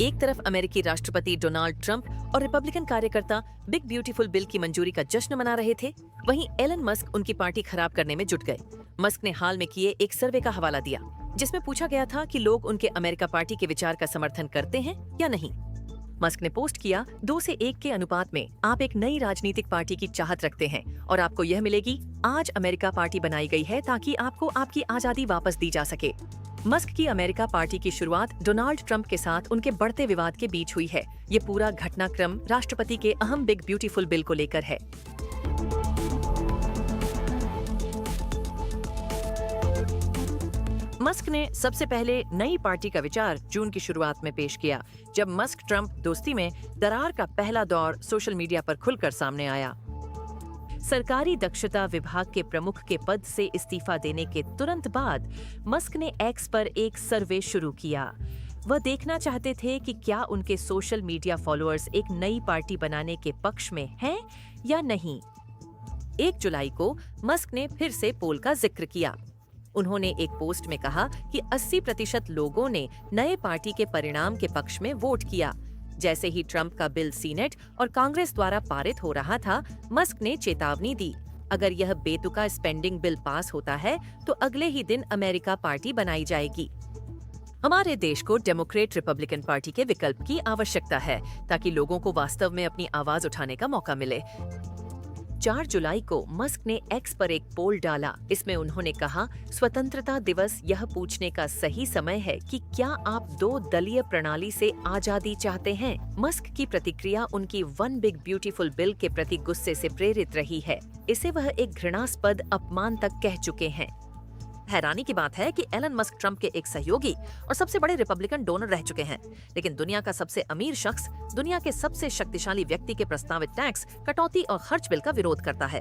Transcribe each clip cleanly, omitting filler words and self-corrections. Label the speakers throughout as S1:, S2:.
S1: एक तरफ अमेरिकी राष्ट्रपति डोनाल्ड ट्रंप और रिपब्लिकन कार्यकर्ता बिग ब्यूटीफुल बिल की मंजूरी का जश्न मना रहे थे, वहीं एलन मस्क उनकी पार्टी खराब करने में जुट गए। मस्क ने हाल में किए एक सर्वे का हवाला दिया, जिसमें पूछा गया था कि लोग उनके अमेरिका पार्टी के विचार का समर्थन करते हैं या नहीं। मस्क ने पोस्ट किया, 2 से 1 के अनुपात में आप एक नई राजनीतिक पार्टी की चाहत रखते हैं और आपको यह मिलेगी। आज अमेरिका पार्टी बनाई गई है ताकि आपको आपकी आजादी वापस दी जा सके। मस्क की अमेरिका पार्टी की शुरुआत डोनाल्ड ट्रंप के साथ उनके बढ़ते विवाद के बीच हुई है। ये पूरा घटनाक्रम राष्ट्रपति के अहम बिग ब्यूटीफुल बिल को लेकर है। मस्क ने सबसे पहले नई पार्टी का विचार जून की शुरुआत में पेश किया, जब मस्क ट्रंप दोस्ती में दरार का पहला दौर सोशल मीडिया पर खुलकर सामने आया। सरकारी दक्षता विभाग के प्रमुख के पद से इस्तीफा देने के तुरंत बाद मस्क ने एक्स पर एक सर्वे शुरू किया। वह देखना चाहते थे कि क्या उनके सोशल मीडिया फॉलोअर्स एक नई पार्टी बनाने के पक्ष में हैं या नहीं। 1 जुलाई को मस्क ने फिर से पोल का जिक्र किया। उन्होंने एक पोस्ट में कहा कि 80% लोगों ने नए पार्टी के परिणाम के पक्ष में वोट किया। जैसे ही ट्रंप का बिल सीनेट और कांग्रेस द्वारा पारित हो रहा था, मस्क ने चेतावनी दी, अगर यह बेतुका स्पेंडिंग बिल पास होता है तो अगले ही दिन अमेरिका पार्टी बनाई जाएगी। हमारे देश को डेमोक्रेट रिपब्लिकन पार्टी के विकल्प की आवश्यकता है ताकि लोगों को वास्तव में अपनी आवाज उठाने का मौका मिले। 4 जुलाई को मस्क ने एक्स पर एक पोल डाला। इसमें उन्होंने कहा, स्वतंत्रता दिवस यह पूछने का सही समय है कि क्या आप 2 दलीय प्रणाली से आजादी चाहते हैं। मस्क की प्रतिक्रिया उनकी वन बिग ब्यूटीफुल बिल के प्रति गुस्से से प्रेरित रही है। इसे वह एक घृणास्पद अपमान तक कह चुके हैं। हैरानी की बात है कि एलन मस्क ट्रंप के एक सहयोगी और सबसे बड़े रिपब्लिकन डोनर रह चुके हैं, लेकिन दुनिया का सबसे अमीर शख्स दुनिया के सबसे शक्तिशाली व्यक्ति के प्रस्तावित टैक्स, कटौती और खर्च बिल का विरोध करता है।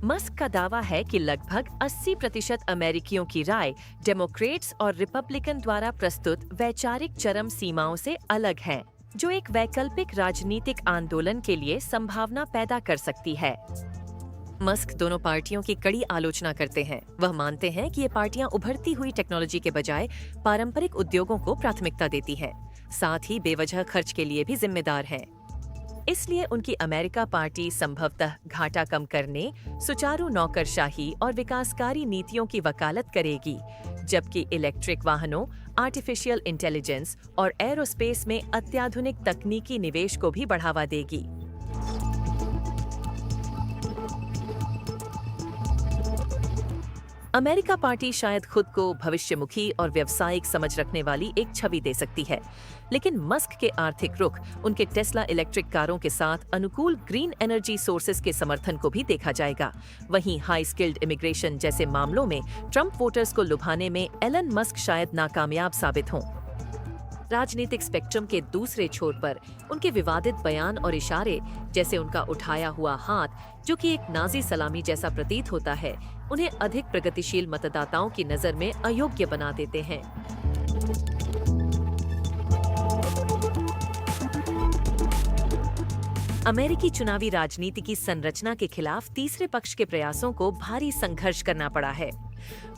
S1: मस्क का दावा है कि लगभग 80% अमेरिकियों की राय डेमोक्रेट्स और रिपब्लिकन द्वारा प्रस्तुत वैचारिक चरम सीमाओं से अलग है, जो एक वैकल्पिक राजनीतिक आंदोलन के लिए संभावना पैदा कर सकती है। मस्क दोनों पार्टियों की कड़ी आलोचना करते हैं। वह मानते हैं कि ये पार्टियां उभरती हुई टेक्नोलॉजी के बजाय पारंपरिक उद्योगों को प्राथमिकता देती हैं, साथ ही बेवजह खर्च के लिए भी जिम्मेदार हैं। इसलिए उनकी अमेरिका पार्टी संभवतः घाटा कम करने, सुचारू नौकरशाही और विकासकारी नीतियों की वकालत करेगी, जबकि इलेक्ट्रिक वाहनों, आर्टिफिशियल इंटेलिजेंस और एरोस्पेस में अत्याधुनिक तकनीकी निवेश को भी बढ़ावा देगी। अमेरिका पार्टी शायद खुद को भविष्यमुखी और व्यावसायिक समझ रखने वाली एक छवि दे सकती है, लेकिन मस्क के आर्थिक रुख उनके टेस्ला इलेक्ट्रिक कारों के साथ अनुकूल ग्रीन एनर्जी सोर्सेज के समर्थन को भी देखा जाएगा। वहीं हाई स्किल्ड इमिग्रेशन जैसे मामलों में ट्रंप वोटर्स को लुभाने में एलन मस्क शायद नाकामयाब साबित हों। राजनीतिक स्पेक्ट्रम के दूसरे छोर पर उनके विवादित बयान और इशारे, जैसे उनका उठाया हुआ हाथ, जो कि एक नाजी सलामी जैसा प्रतीत होता है, उन्हें अधिक प्रगतिशील मतदाताओं की नजर में अयोग्य बना देते हैं। अमेरिकी चुनावी राजनीति की संरचना के खिलाफ तीसरे पक्ष के प्रयासों को भारी संघर्ष करना पड़ा है।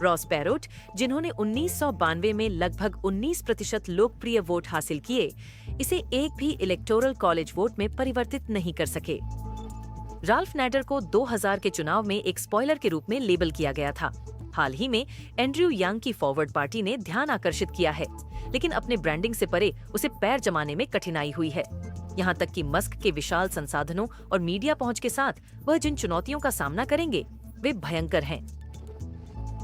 S1: रॉस पेरोट, जिन्होंने 1992 में लगभग 19% लोकप्रिय वोट हासिल किए, इसे एक भी इलेक्टोरल कॉलेज वोट में परिवर्तित नहीं कर सके। राल्फ नैडर को 2000 के चुनाव में एक स्पॉइलर के रूप में लेबल किया गया था। हाल ही में एंड्रयू यांग की फॉरवर्ड पार्टी ने ध्यान आकर्षित किया है, लेकिन अपने ब्रांडिंग से परे उसे पैर जमाने में कठिनाई हुई है। यहाँ तक कि मस्क के विशाल संसाधनों और मीडिया पहुंच के साथ वह जिन चुनौतियों का सामना करेंगे, वे भयंकर हैं।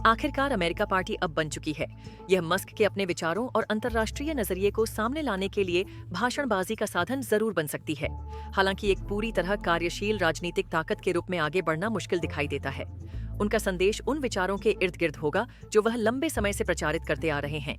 S1: आखिरकार अमेरिका पार्टी अब बन चुकी है। यह मस्क के अपने विचारों और अंतर्राष्ट्रीय नजरिए को सामने लाने के लिए भाषणबाजी का साधन जरूर बन सकती है। हालांकि एक पूरी तरह कार्यशील राजनीतिक ताकत के रूप में आगे बढ़ना मुश्किल दिखाई देता है। उनका संदेश उन विचारों के इर्द गिर्द होगा जो वह लंबे समय से प्रचारित करते आ रहे हैं।